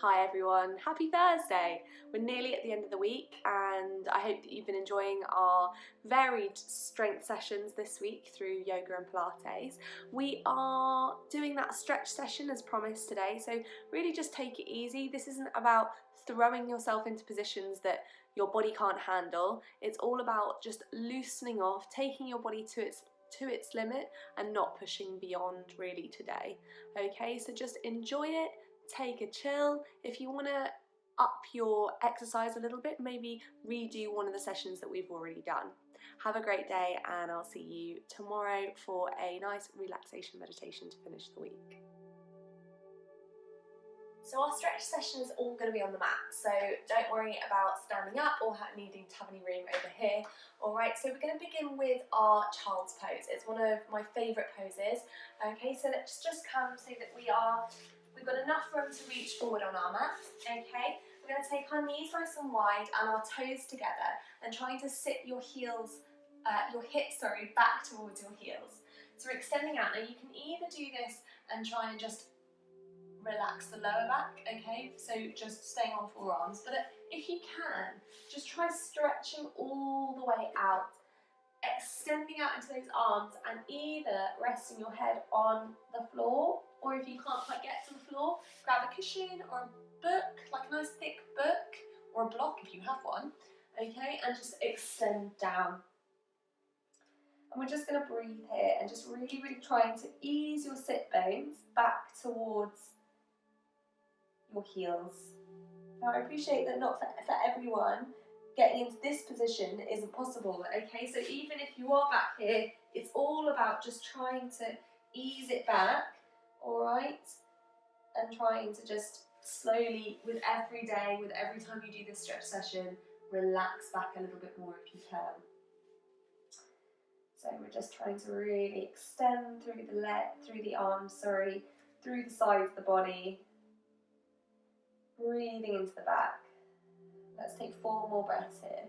Hi everyone, happy Thursday! We're nearly at the end of the week and I hope that you've been enjoying our varied strength sessions this week through yoga and Pilates. We are doing that stretch session as promised today, so really just take it easy. This isn't about throwing yourself into positions that your body can't handle. It's all about just loosening off, taking your body to its limit and not pushing beyond really today. Okay, so just enjoy it. Take a chill. If you want to up your exercise a little bit, maybe redo one of the sessions that we've already done. Have a great day and I'll see you tomorrow for a nice relaxation meditation to finish the week. So our stretch session is all going to be on the mat, so don't worry about standing up or needing to have any room over here. Alright, so we're going to begin with our child's pose. It's one of my favourite poses. Okay, so let's just come so that we've got enough room to reach forward on our mat. Okay, we're going to take our knees nice and wide and our toes together and trying to sit your hips back towards your heels. So we're extending out. Now you can either do this and try and just relax the lower back, okay, so just staying on forearms, but if you can, just try stretching all the way out, extending out into those arms and either resting your head on the floor, or if you can't quite get to the floor, grab a cushion or a book, like a nice thick book, or a block if you have one, okay, and just extend down. And we're just going to breathe here and just really trying to ease your sit bones back towards your heels. Now I appreciate that not for everyone getting into this position isn't possible, okay, so even if you are back here, it's all about just trying to ease it back, alright, and trying to just slowly, with every day, with every time you do this stretch session, relax back a little bit more if you can. So we're just trying to really extend through the arms, through the sides of the body, breathing into the back. Let's take 4 more breaths here.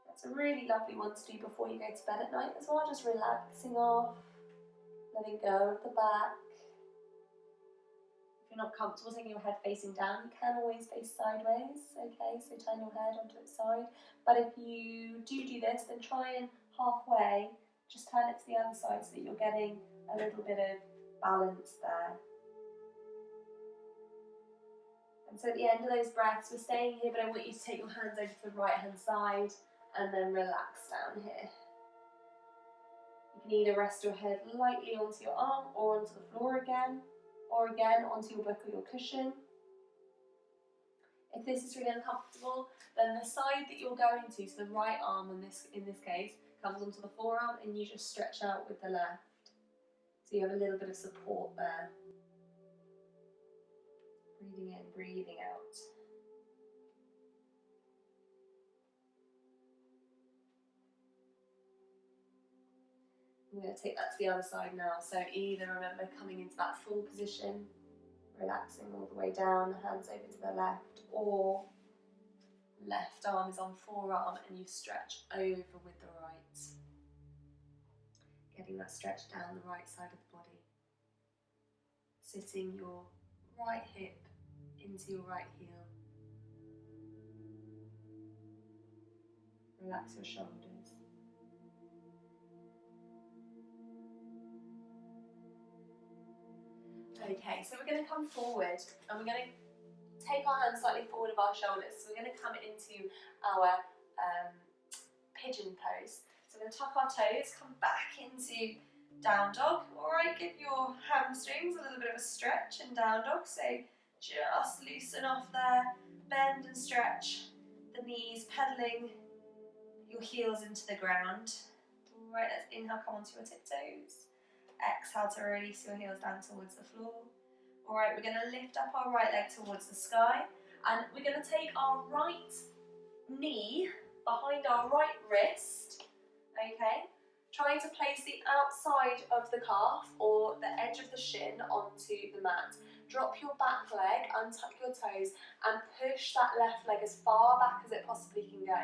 That's a really lovely one to do before you go to bed at night as well, just relaxing off, letting go of the back. If you're not comfortable taking your head facing down, you can always face sideways, okay, so turn your head onto its side. But if you do this, then try and halfway just turn it to the other side so that you're getting a little bit of balance there. And so at the end of those breaths, we're staying here, but I want you to take your hands over to the right hand side and then relax down here. You can either rest your head lightly onto your arm or onto the floor again, or again onto your book or your cushion. If this is really uncomfortable, then the side that you're going to, so the right arm in this case, comes onto the forearm and you just stretch out with the left. So you have a little bit of support there. Breathing in, breathing out. I'm going to take that to the other side now. So either remember coming into that full position, relaxing all the way down, hands over to the left, or left arm is on forearm and you stretch over with the right. Getting that stretch down the right side of the body. Sitting your right hip into your right heel. Relax your shoulders. Okay, so we're going to come forward and we're going to take our hands slightly forward of our shoulders. So we're going to come into our pigeon pose. So we're going to tuck our toes, come back into down dog. Alright, give your hamstrings a little bit of a stretch in down dog. So just loosen off there, bend and stretch the knees, pedaling your heels into the ground. Alright, let's inhale, come onto your tiptoes. Exhale to release your heels down towards the floor. Alright, we're going to lift up our right leg towards the sky and we're going to take our right knee behind our right wrist, okay, Try to place the outside of the calf or the edge of the shin onto the mat. Drop your back leg, untuck your toes, and push that left leg as far back as it possibly can go.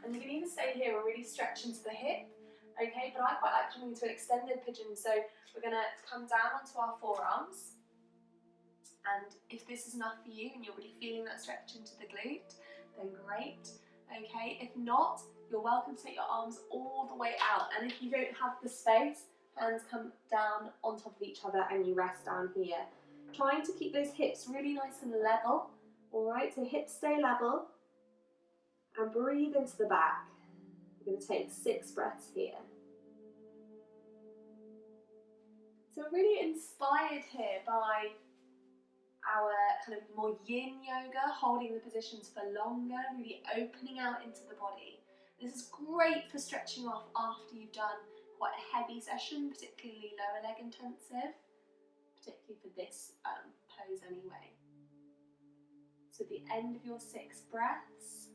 And you can either stay here or really stretch into the hip, okay? But I quite like coming into an extended pigeon, so we're gonna come down onto our forearms. And if this is enough for you and you're really feeling that stretch into the glute, then great, okay? If not, you're welcome to take your arms all the way out. And if you don't have the space, hands come down on top of each other and you rest down here. Trying to keep those hips really nice and level, all right? So hips stay level and breathe into the back. We're going to take 6 breaths here. So we're really inspired here by our kind of more yin yoga, holding the positions for longer, really opening out into the body. This is great for stretching off after you've done quite a heavy session, particularly lower leg intensive, particularly for this pose anyway. So at the end of your 6 breaths,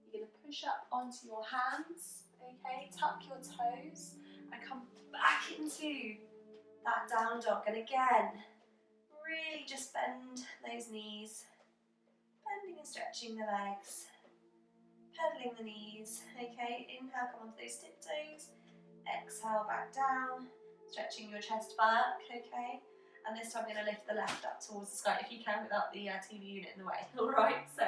you're going to push up onto your hands, okay, tuck your toes and come back into that down dog. And again, really just bend those knees, bending and stretching the legs, pedaling the knees, okay, inhale, come onto those tiptoes, exhale back down, stretching your chest back, okay, and this time I'm going to lift the left up towards the sky if you can without the TV unit in the way, alright, so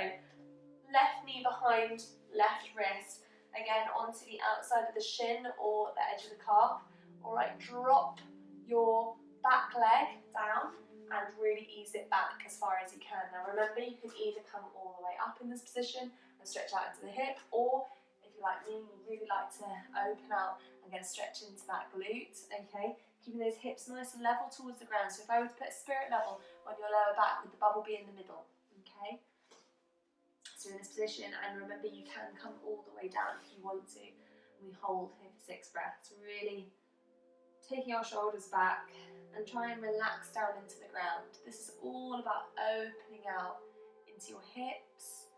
left knee behind, left wrist, again onto the outside of the shin or the edge of the calf, alright, drop your back leg down and really ease it back as far as you can. Now remember, you can either come all the way up in this position and stretch out into the hip, or if you're like me, you really like to open out and get a stretch into that glute, okay? Keeping those hips nice and level towards the ground. So if I were to put a spirit level on your lower back, would the bubble be in the middle, okay? So in this position, and remember you can come all the way down if you want to. We hold here for 6 breaths, really taking our shoulders back and try and relax down into the ground. This is all about opening out into your hips,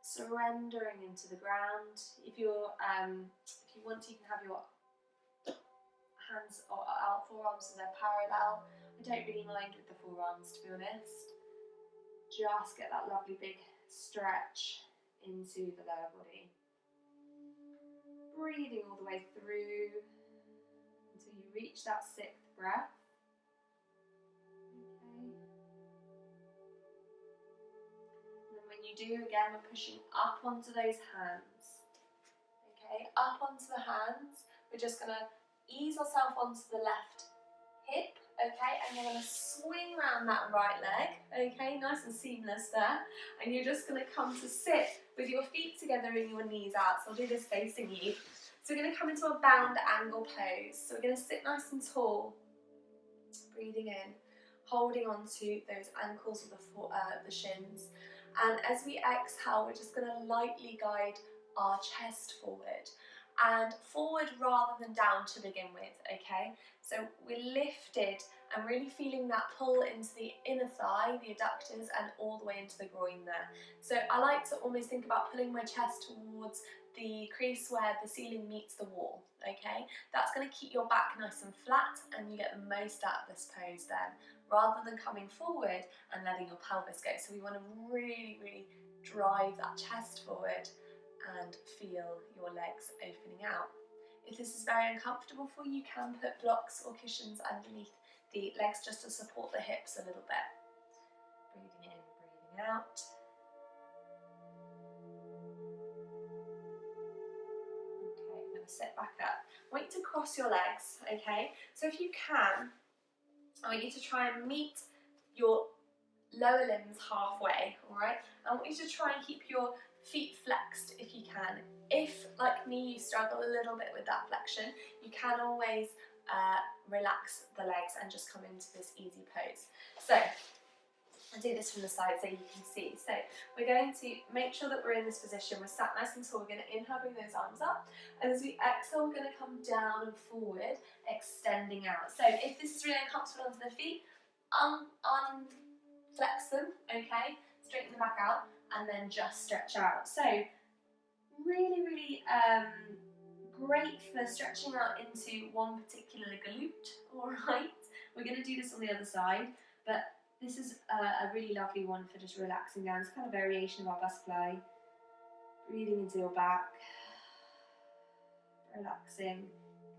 surrendering into the ground. If you want to, you can have your hands or out forearms so they're parallel. I don't really mind with the forearms, to be honest. Just get that lovely big stretch into the lower body. Breathing all the way through until you reach that 6th breath. Okay. And then when you do, again, we're pushing up onto those hands. Okay, up onto the hands. We're just going to ease ourselves onto the left hip, okay, and you're going to swing around that right leg, okay, nice and seamless there, and you're just going to come to sit with your feet together and your knees out. So I'll do this facing you. So we're going to come into a bound angle pose. So we're going to sit nice and tall, breathing in, holding on to those ankles of the shins, and as we exhale, we're just going to lightly guide our chest forward, and forward rather than down to begin with, okay? So we're lifted and really feeling that pull into the inner thigh, the adductors, and all the way into the groin there. So I like to almost think about pulling my chest towards the crease where the ceiling meets the wall, okay? That's going to keep your back nice and flat and you get the most out of this pose then, rather than coming forward and letting your pelvis go. So we want to really, really drive that chest forward and feel your legs opening out. If this is very uncomfortable for you, you can put blocks or cushions underneath the legs just to support the hips a little bit. Breathing in, breathing out. Okay, I'm going to sit back up. I want you to cross your legs, okay? So if you can, I want you to try and meet your lower limbs halfway, alright? I want you to try and keep your feet flexed if you can. If, like me, you struggle a little bit with that flexion, you can always relax the legs and just come into this easy pose. So, I'll do this from the side so you can see. So, we're going to make sure that we're in this position. We're sat nice and tall. We're going to inhale, bring those arms up. And as we exhale, we're going to come down and forward, extending out. So, if this is really uncomfortable onto the feet, unflex them, okay? Straighten the back out. And then just stretch out. So really, really Great for stretching out into one particular glute, alright? We're going to do this on the other side, but this is a really lovely one for just relaxing down. It's kind of variation of our butterfly. Breathing into your back, relaxing.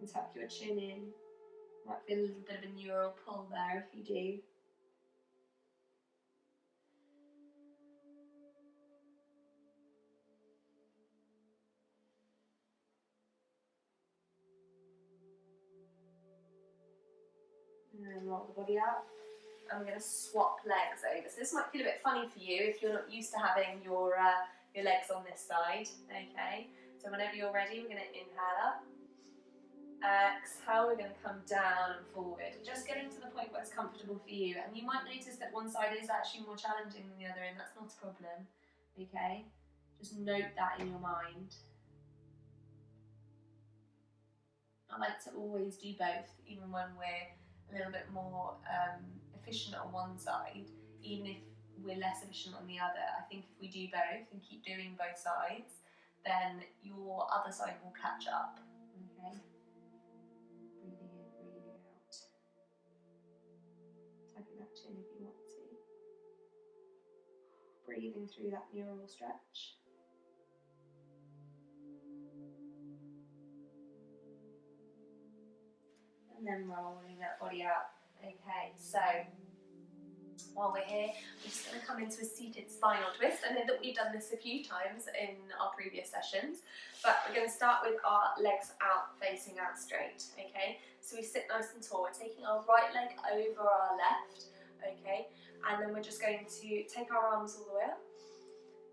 You can tuck your chin in. Might feel a little bit of a neural pull there if you do. And then roll the body up. I'm going to swap legs over. So this might feel a bit funny for you if you're not used to having your legs on this side. Okay, so whenever you're ready, we're going to inhale up. Exhale, we're going to come down and forward. Just getting to the point where it's comfortable for you. And you might notice that one side is actually more challenging than the other, and that's not a problem. Okay, just note that in your mind. I like to always do both, even when we're a little bit more efficient on one side, even if we're less efficient on the other. I think if we do both and keep doing both sides, then your other side will catch up. Okay. Breathing in, breathing out. Tucking that chin if you want to. Breathing through that neural stretch. And then rolling that body up. Okay, so while we're here, we're just going to come into a seated spinal twist. I know that we've done this a few times in our previous sessions, but we're going to start with our legs out, facing out straight, okay? So we sit nice and tall. We're taking our right leg over our left, okay? And then we're just going to take our arms all the way up.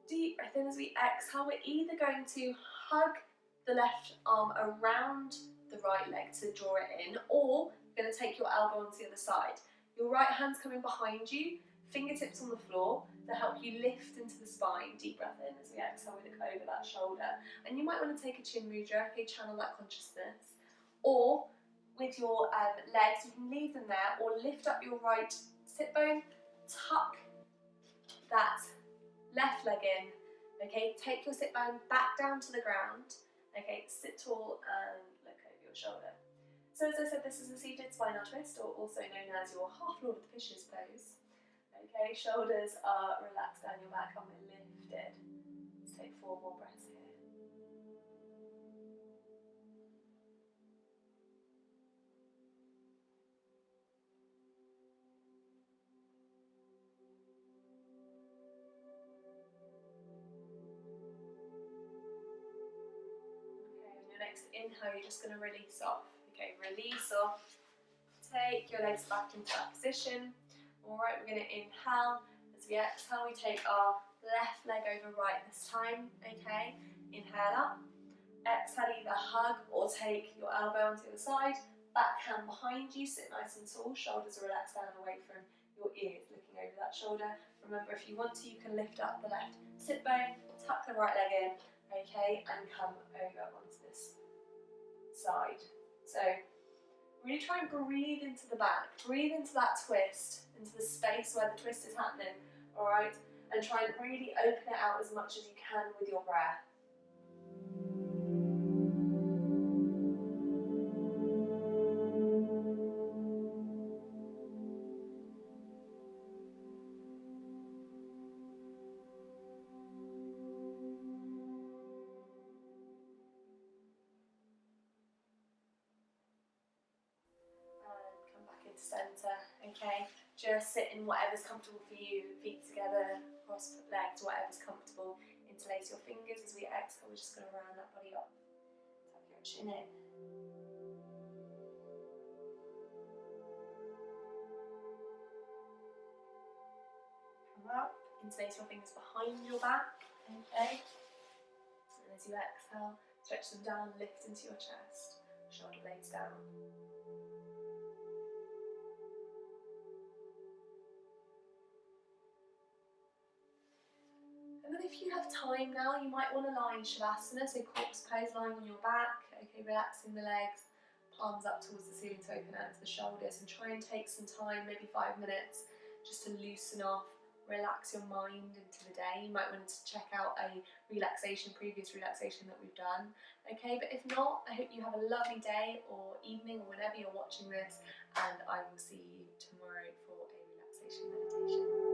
Deep breath in as we exhale. We're either going to hug the left arm around the right leg to draw it in, or you're going to take your elbow onto the other side. Your right hand's coming behind you, fingertips on the floor to help you lift into the spine. Deep breath in as we exhale, we look over that shoulder. And you might want to take a chin mudra, okay, channel that consciousness. Or with your legs, you can leave them there, or lift up your right sit bone, tuck that left leg in, okay, take your sit bone back down to the ground, okay, sit tall and look over your shoulder. So as I said, this is a seated spinal twist, or also known as your half Lord of the Fishes pose. Okay, shoulders are relaxed down your back and we're lifted. Let's take 4 more breaths here. Okay, on your next inhale, you're just going to release off. Okay, release off. Take your legs back into that position. Alright, we're going to inhale. As we exhale, we take our left leg over right this time. Okay, inhale up. Exhale, either hug or take your elbow onto the other side. Back hand behind you, sit nice and tall. Shoulders are relaxed down away from your ears, looking over that shoulder. Remember, if you want to, you can lift up the left sit bone, tuck the right leg in, okay, and come over onto this side. So really try and breathe into the back, breathe into that twist, into the space where the twist is happening, alright? And try and really open it out as much as you can with your breath. Centre, okay? Just sit in whatever's comfortable for you, feet together, cross legs, whatever's comfortable. Interlace your fingers as we exhale. We're just going to round that body up. Tuck your chin in. Come up, interlace your fingers behind your back, okay? And as you exhale, stretch them down, lift into your chest, shoulder blades down. And then if you have time now, you might want to lie in Shavasana, so corpse pose, lying on your back, okay, relaxing the legs, palms up towards the ceiling to open out to the shoulders, and try and take some time, maybe 5 minutes, just to loosen off relax your mind into the day. You might want to check out a previous relaxation that we've done. Okay, but if not, I hope you have a lovely day or evening or whenever you're watching this, and I will see you tomorrow for a relaxation meditation.